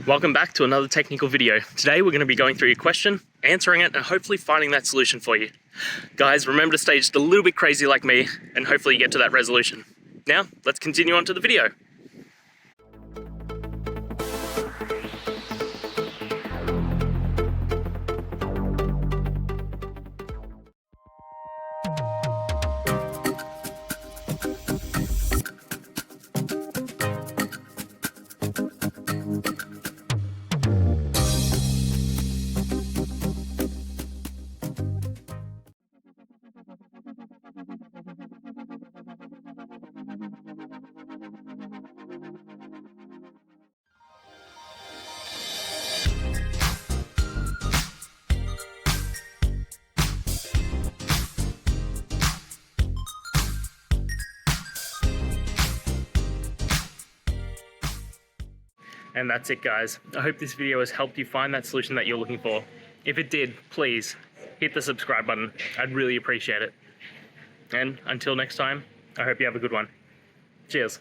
Welcome back to another technical video. Today we're going to be going through your question, answering it, and hopefully finding that solution for you. Guys, remember to stay just a little bit crazy like me, and hopefully you get to that resolution. Now, let's continue on to the video. And that's it, guys. I hope this video has helped you find that solution that you're looking for. If it did, please hit the subscribe button. I'd really appreciate it. And until next time, I hope you have a good one. Cheers.